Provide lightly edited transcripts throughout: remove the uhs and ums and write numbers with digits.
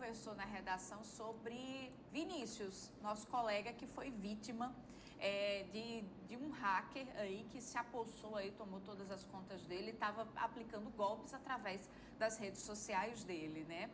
conversou na redação sobre Vinícius, nosso colega que foi vítima de um hacker aí que se apossou aí, tomou todas as contas dele, estava aplicando golpes através das redes sociais dele, né?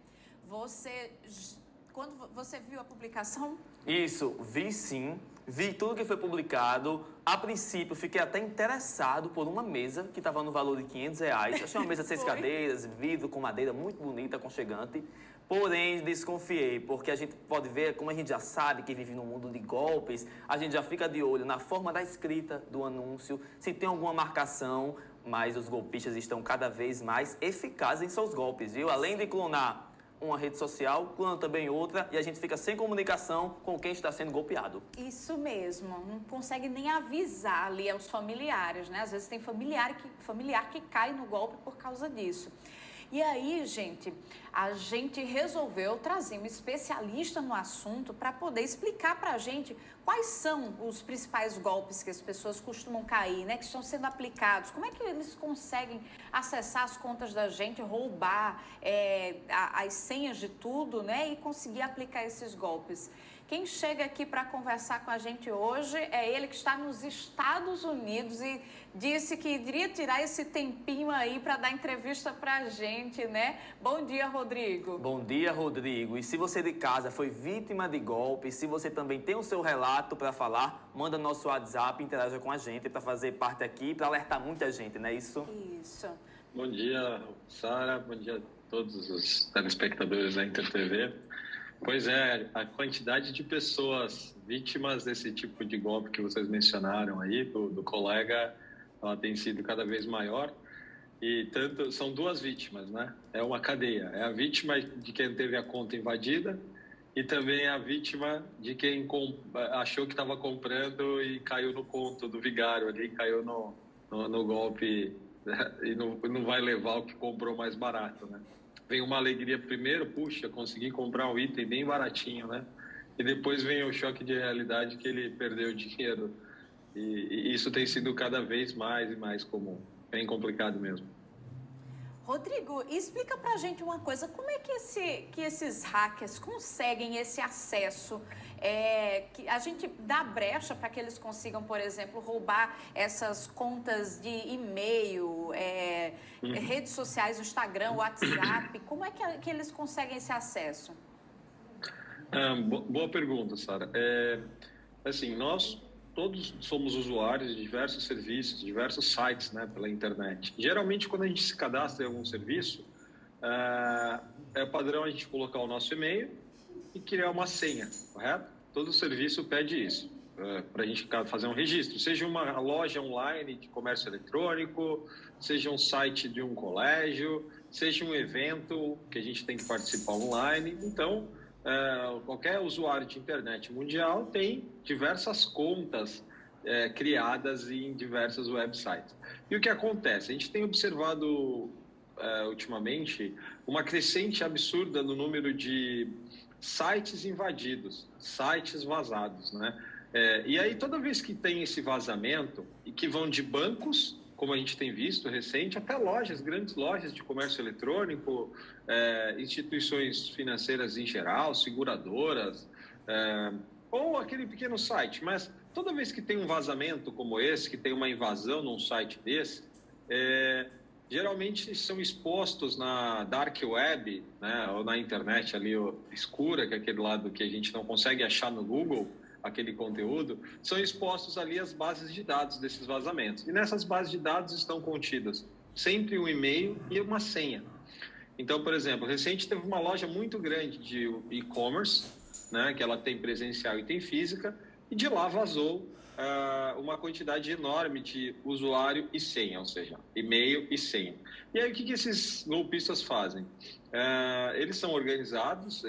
Quando você viu a publicação? Isso, vi sim. Vi tudo que foi publicado. A princípio, fiquei até interessado por uma mesa que estava no valor de R$500. Achei uma mesa de 6 cadeiras, vidro com madeira, muito bonita, aconchegante. Porém, desconfiei, porque a gente pode ver, como a gente já sabe que vive num mundo de golpes, a gente já fica de olho na forma da escrita do anúncio, se tem alguma marcação, mas os golpistas estão cada vez mais eficazes em seus golpes, viu? Além de clonar uma rede social, clona também outra, e a gente fica sem comunicação com quem está sendo golpeado. Isso mesmo, não consegue nem avisar ali aos familiares, né? Às vezes tem familiar que cai no golpe por causa disso. E aí, gente, a gente resolveu trazer um especialista no assunto para poder explicar para a gente quais são os principais golpes que as pessoas costumam cair, né? Que estão sendo aplicados. Como é que eles conseguem acessar as contas da gente, roubar as senhas de tudo, né? E conseguir aplicar esses golpes. Quem chega aqui para conversar com a gente hoje é ele que está nos Estados Unidos e disse que iria tirar esse tempinho aí para dar entrevista para a gente, né? Bom dia, Rodrigo. Bom dia, Rodrigo. E se você de casa foi vítima de golpe, se você também tem o seu relato para falar, manda no nosso WhatsApp, interaja com a gente para fazer parte aqui, para alertar muita gente, não é isso? Isso. Bom dia, Sara. Bom dia a todos os telespectadores da InterTV. Pois é, a quantidade de pessoas vítimas desse tipo de golpe que vocês mencionaram aí, do colega, ela tem sido cada vez maior. E tanto são duas vítimas, né? É uma cadeia. É a vítima de quem teve a conta invadida e também a vítima de quem achou que estava comprando e caiu no conto do vigário ali, caiu no golpe, né? E não vai levar o que comprou mais barato, né? Vem uma alegria primeiro, puxa, consegui comprar um item bem baratinho, né? E depois vem o choque de realidade que ele perdeu o dinheiro. E isso tem sido cada vez mais e mais comum. Bem complicado mesmo. Rodrigo, explica pra gente uma coisa, como é que esses hackers conseguem esse acesso? Que a gente dá brecha para que eles consigam, por exemplo, roubar essas contas de e-mail, redes sociais, Instagram, WhatsApp. Como é que eles conseguem esse acesso? Boa pergunta, Sara. Assim, nós todos somos usuários de diversos serviços, diversos sites, né, pela internet. Geralmente, quando a gente se cadastra em algum serviço, é padrão a gente colocar o nosso e-mail e criar uma senha, correto? Todo serviço pede isso, para a gente fazer um registro. Seja uma loja online de comércio eletrônico, seja um site de um colégio, seja um evento que a gente tem que participar online. Então, qualquer usuário de internet mundial tem diversas contas criadas em diversos websites. E o que acontece? A gente tem observado ultimamente uma crescente absurda no número de sites invadidos, sites vazados, né? E aí toda vez que tem esse vazamento, e que vão de bancos, como a gente tem visto recente, até lojas, grandes lojas de comércio eletrônico, instituições financeiras em geral, seguradoras, ou aquele pequeno site. Mas toda vez que tem um vazamento como esse, que tem uma invasão num site desse, geralmente são expostos na dark web, né, ou na internet ali escura, que é aquele lado que a gente não consegue achar no Google, aquele conteúdo, são expostos ali as bases de dados desses vazamentos. E nessas bases de dados estão contidas sempre um e-mail e uma senha. Então, por exemplo, recente teve uma loja muito grande de e-commerce, né, que ela tem presencial e tem física, e de lá vazou uma quantidade enorme de usuário e senha, ou seja, e-mail e senha. E aí o que esses golpistas fazem? Eles são organizados,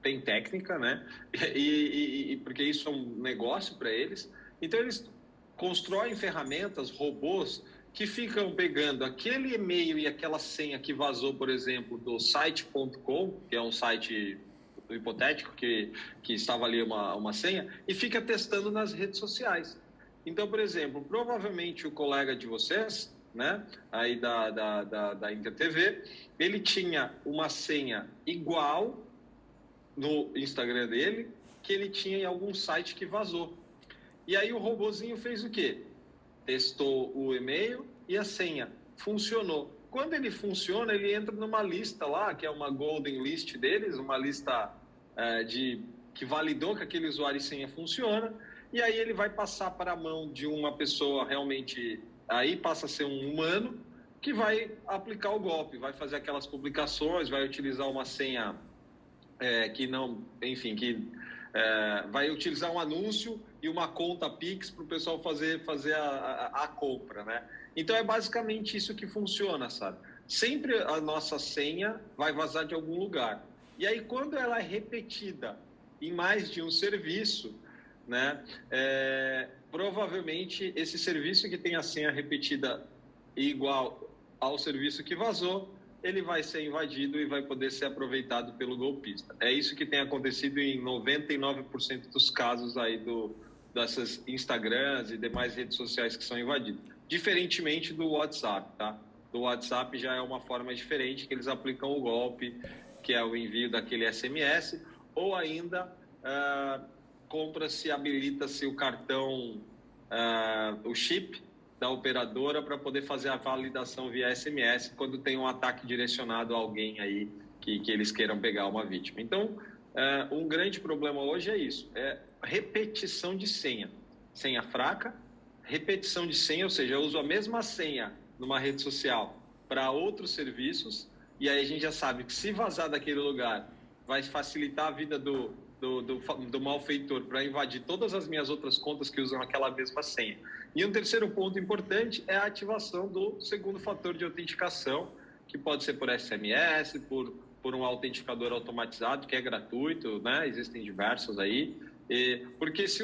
têm técnica, né? E porque isso é um negócio para eles. Então eles constroem ferramentas, robôs, que ficam pegando aquele e-mail e aquela senha que vazou, por exemplo, do site.com, que é um site hipotético que estava ali uma senha, e fica testando nas redes sociais. Então, por exemplo, provavelmente o colega de vocês, né, aí da InterTV, ele tinha uma senha igual no Instagram dele que ele tinha em algum site que vazou. E aí o robozinho fez o quê? Testou o e-mail e a senha. Funcionou. Quando ele funciona, ele entra numa lista lá, que é uma golden list deles, uma lista que validou que aquele usuário e senha funciona, e aí ele vai passar para a mão de uma pessoa realmente, aí passa a ser um humano, que vai aplicar o golpe, vai fazer aquelas publicações, vai utilizar uma senha que não, enfim, vai utilizar um anúncio e uma conta Pix para o pessoal fazer a compra, né? Então é basicamente isso que funciona, sabe? Sempre a nossa senha vai vazar de algum lugar. E aí quando ela é repetida em mais de um serviço, né? Provavelmente esse serviço que tem a senha repetida igual ao serviço que vazou, ele vai ser invadido e vai poder ser aproveitado pelo golpista. É isso que tem acontecido em 99% dos casos aí dessas Instagrams e demais redes sociais que são invadidas. Diferentemente do WhatsApp, tá? Do WhatsApp já é uma forma diferente, que eles aplicam o golpe, que é o envio daquele SMS, ou ainda compra-se, habilita-se o cartão, o chip da operadora para poder fazer a validação via SMS quando tem um ataque direcionado a alguém aí que eles queiram pegar uma vítima. Então, um grande problema hoje é isso, é repetição de senha. Senha fraca, repetição de senha, ou seja, eu uso a mesma senha numa rede social para outros serviços, e aí a gente já sabe que se vazar daquele lugar vai facilitar a vida do malfeitor para invadir todas as minhas outras contas que usam aquela mesma senha. E um terceiro ponto importante é a ativação do segundo fator de autenticação, que pode ser por SMS, por um autenticador automatizado, que é gratuito, né? Existem diversos aí. Porque se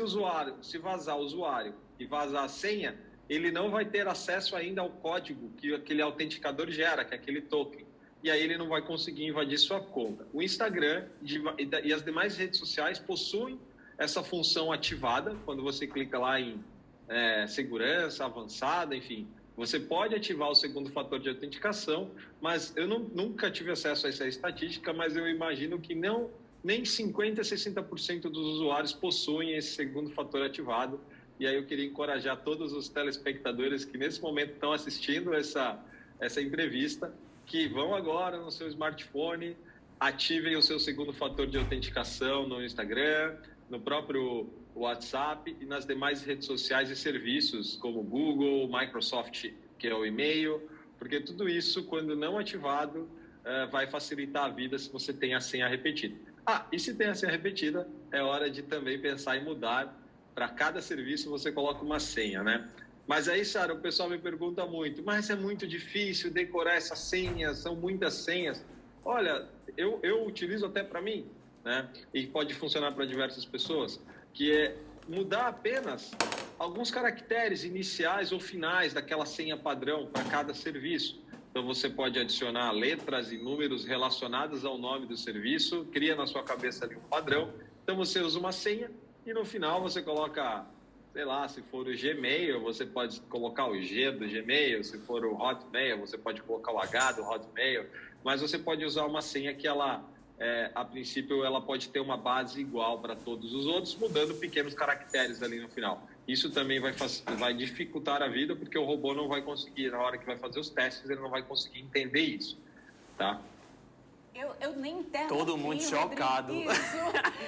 vazar o usuário e vazar a senha, ele não vai ter acesso ainda ao código que aquele autenticador gera, que é aquele token. E aí ele não vai conseguir invadir sua conta. O Instagram e as demais redes sociais possuem essa função ativada. Quando você clica lá em segurança avançada, enfim, você pode ativar o segundo fator de autenticação, mas eu nunca tive acesso a essa estatística, mas eu imagino que nem 50% a 60% dos usuários possuem esse segundo fator ativado. E aí eu queria encorajar todos os telespectadores que nesse momento estão assistindo essa entrevista, que vão agora no seu smartphone, ativem o seu segundo fator de autenticação no Instagram, no próprio WhatsApp e nas demais redes sociais e serviços, como Google, Microsoft, que é o e-mail, porque tudo isso, quando não ativado, vai facilitar a vida se você tem a senha repetida. E se tem a senha repetida, é hora de também pensar em mudar. Para cada serviço você coloca uma senha, né? Mas aí, Sara, o pessoal me pergunta muito, mas é muito difícil decorar essas senhas, são muitas senhas. Olha, eu utilizo até para mim, né? E pode funcionar para diversas pessoas, que é mudar apenas alguns caracteres iniciais ou finais daquela senha padrão para cada serviço. Então, você pode adicionar letras e números relacionados ao nome do serviço, cria na sua cabeça ali um padrão. Então, você usa uma senha e no final você coloca, sei lá, se for o Gmail, você pode colocar o G do Gmail, se for o Hotmail, você pode colocar o H do Hotmail, mas você pode usar uma senha que ela, a princípio, ela pode ter uma base igual para todos os outros, mudando pequenos caracteres ali no final. Isso também vai dificultar a vida, porque o robô não vai conseguir, na hora que vai fazer os testes, ele não vai conseguir entender isso, tá? Eu nem interrompi. Todo mundo chocado.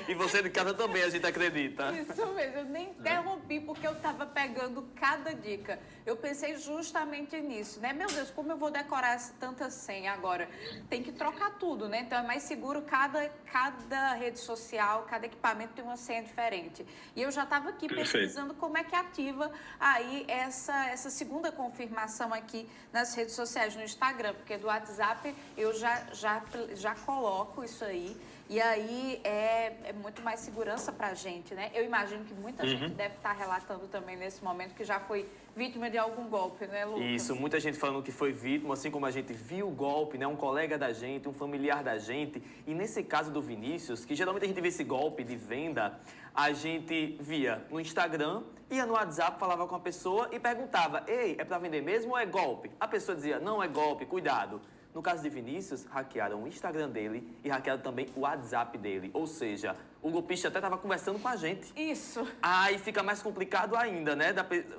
E você de casa também, a gente acredita. Isso mesmo, eu nem interrompi porque eu estava pegando cada dica. Eu pensei justamente nisso, né? Meu Deus, como eu vou decorar tanta senha agora? Tem que trocar tudo, né? Então é mais seguro, cada rede social, cada equipamento tem uma senha diferente. E eu já estava aqui pesquisando como é que ativa aí essa segunda confirmação aqui nas redes sociais, no Instagram, porque do WhatsApp eu já coloco isso aí, e aí é muito mais segurança para a gente, né? Eu imagino que muita gente deve estar relatando também nesse momento que já foi vítima de algum golpe, né, Lucas? Isso, muita gente falando que foi vítima, assim como a gente viu o golpe, né? Um colega da gente, um familiar da gente. E nesse caso do Vinícius, que geralmente a gente vê esse golpe de venda, a gente via no Instagram, ia no WhatsApp, falava com a pessoa e perguntava: ei, é para vender mesmo ou é golpe? A pessoa dizia: não é golpe, cuidado. No caso de Vinícius, hackearam o Instagram dele e hackearam também o WhatsApp dele. Ou seja, o golpista até estava conversando com a gente. Isso. Aí fica mais complicado ainda, né?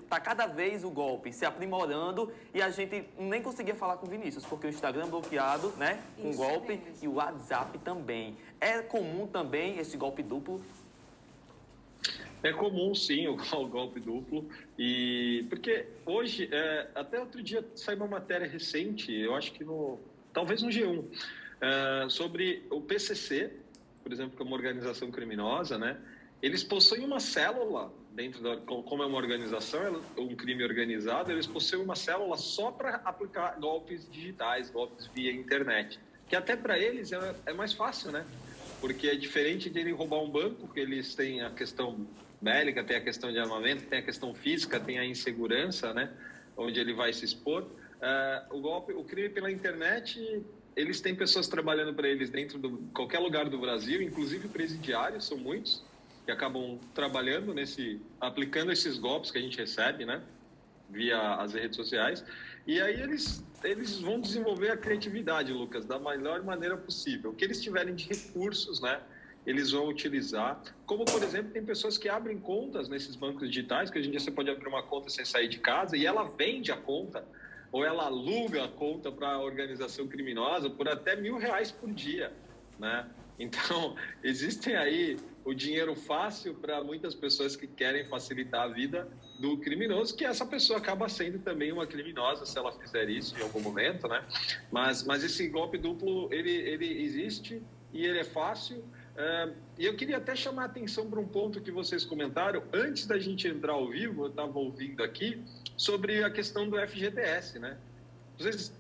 Tá cada vez o golpe se aprimorando e a gente nem conseguia falar com o Vinícius, porque o Instagram bloqueado, né? Com Isso golpe mesmo. e o WhatsApp também. É comum também esse golpe duplo? É comum, sim, o golpe duplo. E porque hoje, até outro dia saiu uma matéria recente, eu acho que talvez no G1, sobre o PCC, por exemplo, que é uma organização criminosa, né? Eles possuem uma célula dentro como é uma organização, um crime organizado, eles possuem uma célula só para aplicar golpes digitais, golpes via internet, que até para eles é mais fácil, né? Porque é diferente de ele roubar um banco, que eles têm a questão bélica, tem a questão de armamento, tem a questão física, tem a insegurança, né? Onde ele vai se expor. O crime pela internet, eles têm pessoas trabalhando para eles dentro de qualquer lugar do Brasil, inclusive presidiários, são muitos, que acabam trabalhando aplicando esses golpes que a gente recebe, né? Via as redes sociais. E aí eles vão desenvolver a criatividade, Lucas, da melhor maneira possível. O que eles tiverem de recursos, né? Eles vão utilizar. Como, por exemplo, tem pessoas que abrem contas nesses bancos digitais, que hoje em dia você pode abrir uma conta sem sair de casa, e ela vende a conta, ou ela aluga a conta para a organização criminosa por até R$1.000 por dia, né? Então, existem aí o dinheiro fácil para muitas pessoas que querem facilitar a vida do criminoso, que essa pessoa acaba sendo também uma criminosa se ela fizer isso em algum momento, né? Mas esse golpe duplo, ele existe e ele é fácil. E eu queria até chamar a atenção para um ponto que vocês comentaram, antes da gente entrar ao vivo, eu estava ouvindo aqui, sobre a questão do FGTS, né? Vocês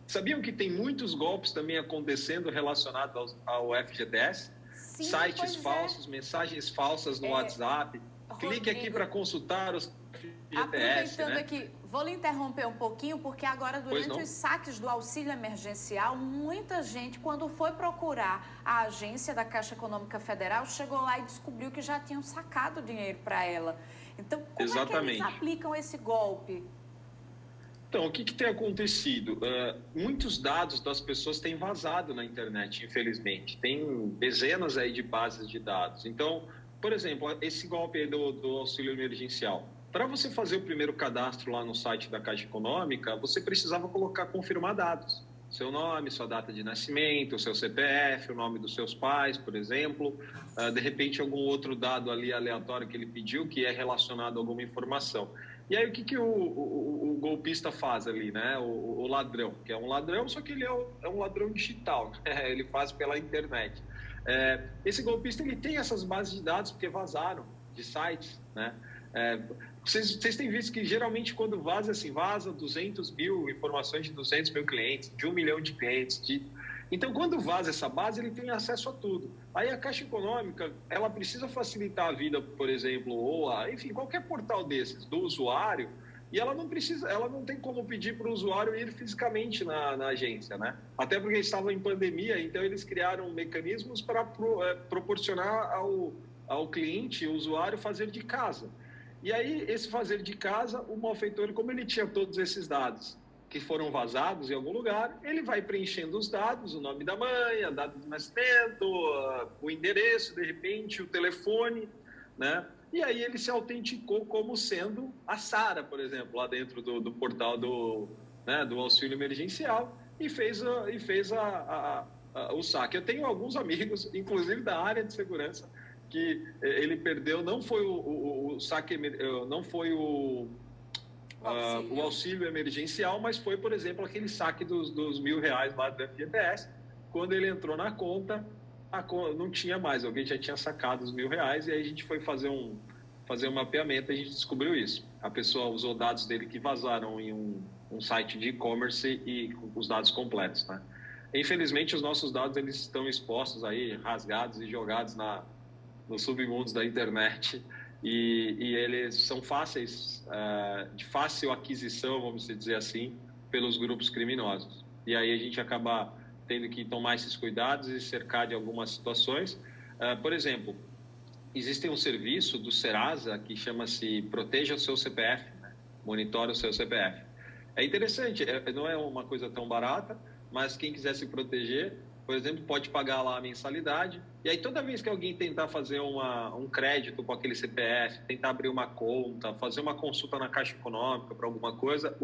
sabiam que tem muitos golpes também acontecendo relacionados ao FGTS? Sim, Sites falsos, mensagens falsas no WhatsApp. Clique aqui para consultar os FGTS, aproveitando né? aqui, vou lhe interromper um pouquinho, porque agora, durante os saques do auxílio emergencial, muita gente, quando foi procurar a agência da Caixa Econômica Federal, chegou lá e descobriu que já tinham sacado dinheiro para ela. Então, como é que eles aplicam esse golpe? Então, o que tem acontecido? Muitos dados das pessoas têm vazado na internet, infelizmente. Tem dezenas aí de bases de dados. Então, por exemplo, esse golpe aí do auxílio emergencial. Para você fazer o primeiro cadastro lá no site da Caixa Econômica, você precisava confirmar dados. Seu nome, sua data de nascimento, o seu CPF, o nome dos seus pais, por exemplo. De repente, algum outro dado ali aleatório que ele pediu, que é relacionado a alguma informação. E aí, o que o golpista faz ali, né? O ladrão, que é um ladrão, só que ele é um ladrão digital, né? Ele faz pela internet. Esse golpista, ele tem essas bases de dados porque vazaram de sites, né? Vocês têm visto que geralmente quando vaza 200 mil informações de 200 mil clientes, de 1 milhão de clientes. Então, quando vaza essa base, ele tem acesso a tudo. Aí a Caixa Econômica, ela precisa facilitar a vida, por exemplo, enfim, qualquer portal desses, do usuário, e ela não tem como pedir para o usuário ir fisicamente na agência, né? Até porque estavam em pandemia, então eles criaram mecanismos para proporcionar ao cliente, o usuário, fazer de casa. E aí, esse fazer de casa, o malfeitor, como ele tinha todos esses dados que foram vazados em algum lugar, ele vai preenchendo os dados, o nome da mãe, a data de nascimento, o endereço, de repente, o telefone, né? E aí ele se autenticou como sendo a Sara, por exemplo, lá dentro do portal do auxílio emergencial e fez o saque. Eu tenho alguns amigos, inclusive da área de segurança, que ele perdeu, não foi o saque, não foi o auxílio emergencial, mas foi, por exemplo, aquele saque dos R$1.000 lá do FGTS. Quando ele entrou na conta, não tinha mais, alguém já tinha sacado os R$1.000, e aí a gente foi fazer um mapeamento e a gente descobriu isso. A pessoa usou dados dele que vazaram em um site de e-commerce e os dados completos, né? Infelizmente, os nossos dados eles estão expostos aí, rasgados e jogados nos submundos da internet, e eles são fáceis, de fácil aquisição, vamos dizer assim, pelos grupos criminosos. E aí a gente acaba tendo que tomar esses cuidados e cercar de algumas situações. Por exemplo, existe um serviço do Serasa que chama-se Proteja o Seu CPF, né? Monitora o seu CPF. É interessante, não é uma coisa tão barata, mas quem quiser se proteger, por exemplo, pode pagar lá a mensalidade. E aí, toda vez que alguém tentar fazer um crédito com aquele CPF, tentar abrir uma conta, fazer uma consulta na Caixa Econômica para alguma coisa,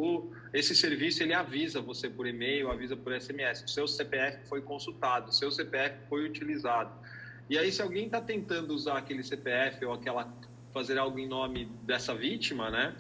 esse serviço ele avisa você por e-mail, avisa por SMS. O seu CPF foi consultado, o seu CPF foi utilizado. E aí, se alguém está tentando usar aquele CPF ou fazer algo em nome dessa vítima, né,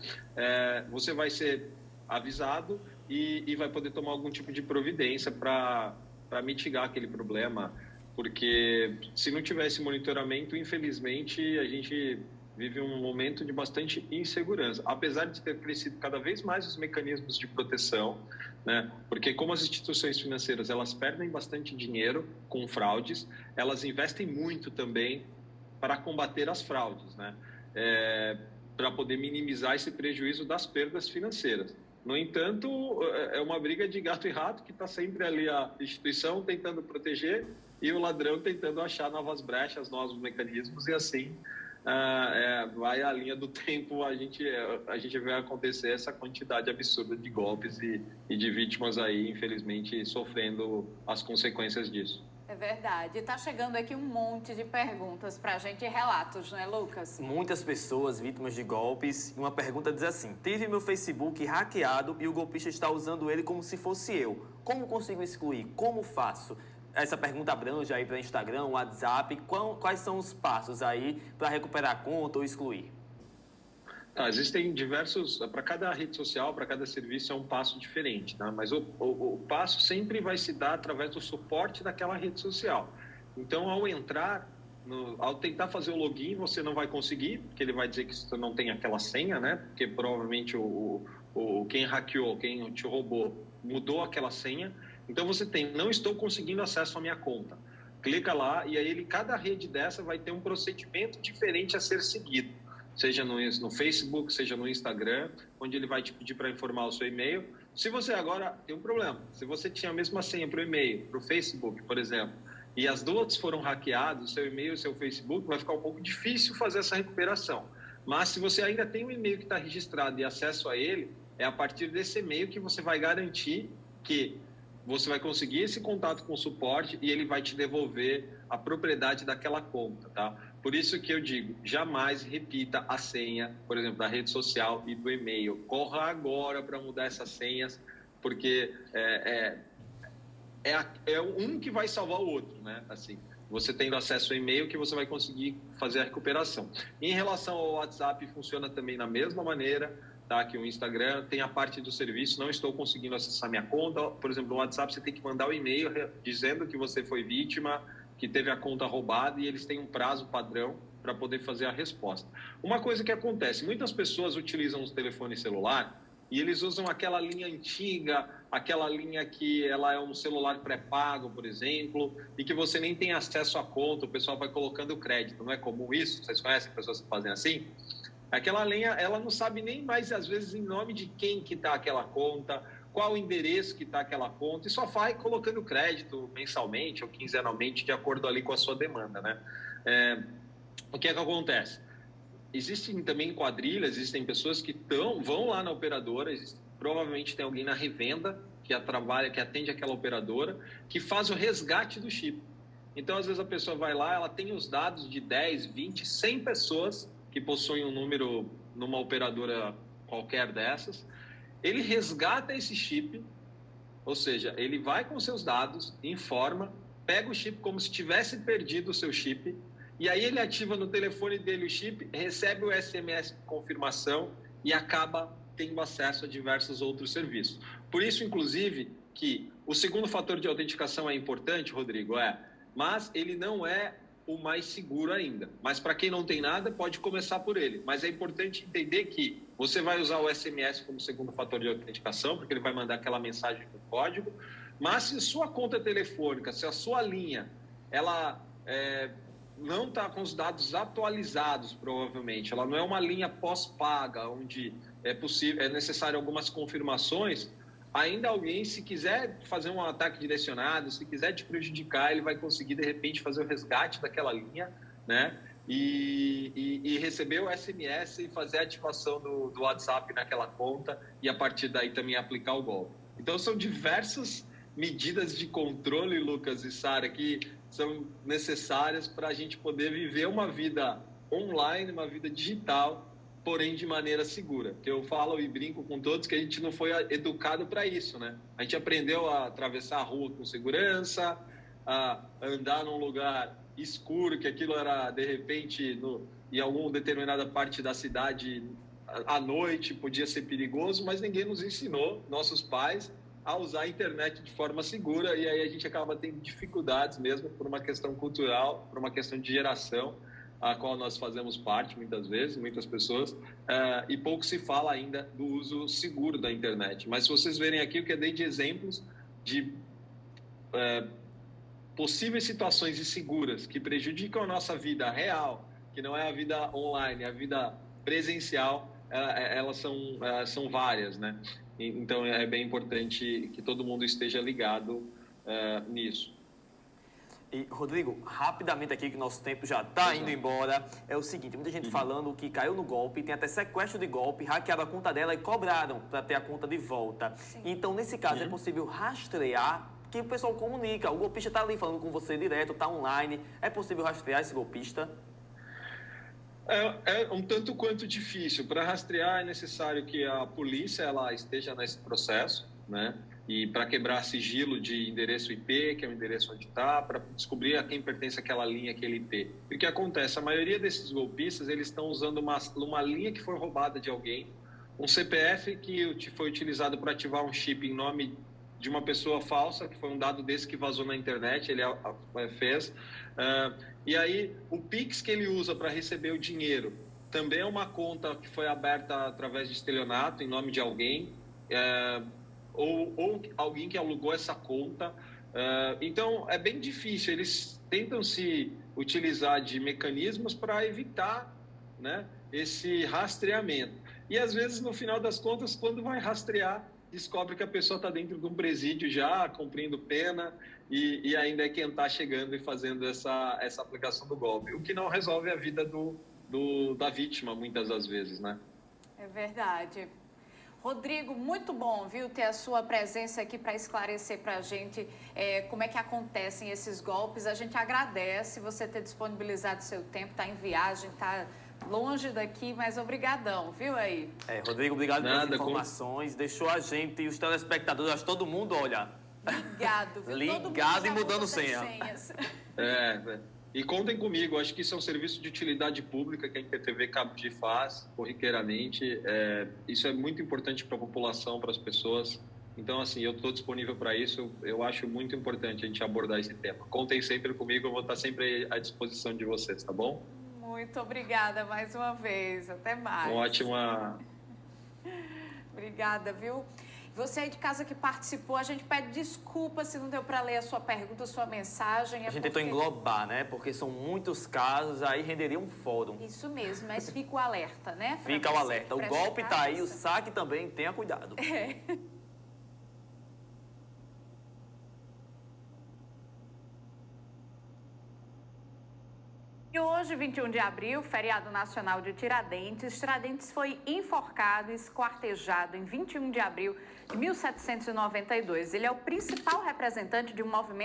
você vai ser avisado e vai poder tomar algum tipo de providência para mitigar aquele problema, porque se não tivesse monitoramento, infelizmente, a gente vive um momento de bastante insegurança, apesar de ter crescido cada vez mais os mecanismos de proteção, né? Porque como as instituições financeiras elas perdem bastante dinheiro com fraudes, elas investem muito também para combater as fraudes, né? Para poder minimizar esse prejuízo das perdas financeiras. No entanto, é uma briga de gato e rato que está sempre ali a instituição tentando proteger e o ladrão tentando achar novas brechas, novos mecanismos e assim vai a linha do tempo, a gente vê acontecer essa quantidade absurda de golpes e de vítimas aí, infelizmente, sofrendo as consequências disso. É verdade. Está chegando aqui um monte de perguntas para a gente e relatos, né, Lucas? Muitas pessoas vítimas de golpes. E uma pergunta diz assim: tive meu Facebook hackeado e o golpista está usando ele como se fosse eu. Como consigo excluir? Como faço? Essa pergunta abrange aí para Instagram, WhatsApp. Quais são os passos aí para recuperar a conta ou excluir? Existem diversos, para cada rede social, para cada serviço é um passo diferente, tá? Mas o passo sempre vai se dar através do suporte daquela rede social. Então, ao entrar, ao tentar fazer o login, você não vai conseguir, porque ele vai dizer que você não tem aquela senha, né? Porque provavelmente quem hackeou, quem te roubou, mudou aquela senha. Então, você não estou conseguindo acesso à minha conta. Clica lá e aí cada rede dessa vai ter um procedimento diferente a ser seguido. Seja no Facebook, seja no Instagram, onde ele vai te pedir para informar o seu e-mail. Se você agora tem um problema, se você tinha a mesma senha para o e-mail, para o Facebook, por exemplo, e as duas foram hackeadas, o seu e-mail e o seu Facebook, vai ficar um pouco difícil fazer essa recuperação. Mas se você ainda tem um e-mail que está registrado e acesso a ele, é a partir desse e-mail que você vai garantir que você vai conseguir esse contato com o suporte e ele vai te devolver a propriedade daquela conta, tá? Por isso que eu digo, jamais repita a senha, por exemplo, da rede social e do e-mail. Corra agora para mudar essas senhas, porque é um que vai salvar o outro, né? Assim, você tendo acesso ao e-mail que você vai conseguir fazer a recuperação. Em relação ao WhatsApp, funciona também da mesma maneira, tá? Que o Instagram tem a parte do serviço, não estou conseguindo acessar minha conta. Por exemplo, no WhatsApp você tem que mandar o e-mail dizendo que você foi vítima, que teve a conta roubada e eles têm um prazo padrão para poder fazer a resposta. Uma coisa que acontece, muitas pessoas utilizam os telefones celular e eles usam aquela linha antiga, aquela linha que ela é um celular pré-pago, por exemplo, e que você nem tem acesso à conta, o pessoal vai colocando crédito. Não é comum isso? Vocês conhecem pessoas que fazem assim? Aquela linha, ela não sabe nem mais, às vezes, em nome de quem que está aquela conta, qual o endereço que está aquela conta, e só vai colocando crédito mensalmente ou quinzenalmente, de acordo ali com a sua demanda, né? O que é que acontece? Existem também quadrilhas, existem pessoas que vão lá na operadora, provavelmente tem alguém na revenda que atende aquela operadora, que faz o resgate do chip. Então, às vezes, a pessoa vai lá, ela tem os dados de 10, 20, 100 pessoas que possuem um número numa operadora qualquer dessas. Ele resgata esse chip, ou seja, ele vai com seus dados, informa, pega o chip como se tivesse perdido o seu chip, e aí ele ativa no telefone dele o chip, recebe o SMS de confirmação e acaba tendo acesso a diversos outros serviços. Por isso, inclusive, que o segundo fator de autenticação é importante, Rodrigo, mas ele não é o mais seguro ainda. Mas para quem não tem nada, pode começar por ele. Mas é importante entender que você vai usar o SMS como segundo fator de autenticação, porque ele vai mandar aquela mensagem com código. Mas se a sua conta telefônica, se a sua linha, ela não está com os dados atualizados, provavelmente, ela não é uma linha pós-paga, onde é necessário algumas confirmações, ainda alguém, se quiser fazer um ataque direcionado, se quiser te prejudicar, ele vai conseguir, de repente, fazer o resgate daquela linha, né? E receber o SMS e fazer a ativação do WhatsApp naquela conta e, a partir daí, também aplicar o golpe. Então, são diversos medidas de controle, Lucas e Sara, que são necessárias para a gente poder viver uma vida online, uma vida digital, porém de maneira segura. Que eu falo e brinco com todos que a gente não foi educado para isso, né? A gente aprendeu a atravessar a rua com segurança, a andar num lugar escuro, que aquilo era, de repente, em alguma determinada parte da cidade, à noite, podia ser perigoso, mas ninguém nos ensinou, nossos pais, a usar a internet de forma segura, e aí a gente acaba tendo dificuldades mesmo por uma questão cultural, por uma questão de geração, a qual nós fazemos parte muitas vezes, muitas pessoas, e pouco se fala ainda do uso seguro da internet. Mas se vocês verem aqui, o que eu dei de exemplos de possíveis situações inseguras que prejudicam a nossa vida real, que não é a vida online, a vida presencial, elas são várias, né? Então é bem importante que todo mundo esteja ligado nisso. E, Rodrigo, rapidamente aqui, que nosso tempo já está indo embora, é o seguinte, muita gente falando que caiu no golpe, tem até sequestro de golpe, hackearam a conta dela e cobraram para ter a conta de volta. Sim. Então, nesse caso, é possível rastrear, que o pessoal comunica, o golpista está ali falando com você direto, está online, é possível rastrear esse golpista? É um tanto quanto difícil. Para rastrear é necessário que a polícia ela esteja nesse processo, né? E para quebrar sigilo de endereço IP, que é o endereço onde está, para descobrir a quem pertence aquela linha, aquele IP. E o que acontece? A maioria desses golpistas, eles estão usando uma linha que foi roubada de alguém, um CPF que foi utilizado para ativar um chip em nome de uma pessoa falsa, que foi um dado desse que vazou na internet, ele fez. E aí, o Pix que ele usa para receber o dinheiro também é uma conta que foi aberta através de estelionato, em nome de alguém, ou alguém que alugou essa conta. Então, é bem difícil. Eles tentam se utilizar de mecanismos para evitar, né, esse rastreamento. E, às vezes, no final das contas, quando vai rastrear, descobre que a pessoa está dentro de um presídio já, cumprindo pena, e ainda é quem está chegando e fazendo essa aplicação do golpe. O que não resolve a vida da vítima, muitas das vezes, né? É verdade. Rodrigo, muito bom, viu, ter a sua presença aqui para esclarecer para a gente como é que acontecem esses golpes. A gente agradece você ter disponibilizado seu tempo, tá em viagem, tá longe daqui, mas obrigadão, viu aí? Rodrigo, obrigado pelas informações. Deixou a gente e os telespectadores, acho que todo mundo, olha... Ligado, viu? Ligado e mudando senha. E contem comigo, acho que isso é um serviço de utilidade pública que a IPTV Cabo G faz corriqueiramente. Isso é muito importante para a população, para as pessoas. Então, assim, eu estou disponível para isso. Eu acho muito importante a gente abordar esse tema. Contem sempre comigo, eu vou estar sempre à disposição de vocês, tá bom? Muito obrigada mais uma vez. Até mais. Ótima. Obrigada, viu? Você aí de casa que participou, a gente pede desculpa se não deu para ler a sua pergunta, a sua mensagem. A gente tentou englobar, né? Porque são muitos casos, aí renderia um fórum. Isso mesmo, mas fica o alerta, né? Fica o alerta. O golpe tá aí, o saque também, tenha cuidado. E hoje, 21 de abril, feriado nacional de Tiradentes. Tiradentes foi enforcado e esquartejado em 21 de abril de 1792. Ele é o principal representante de um movimento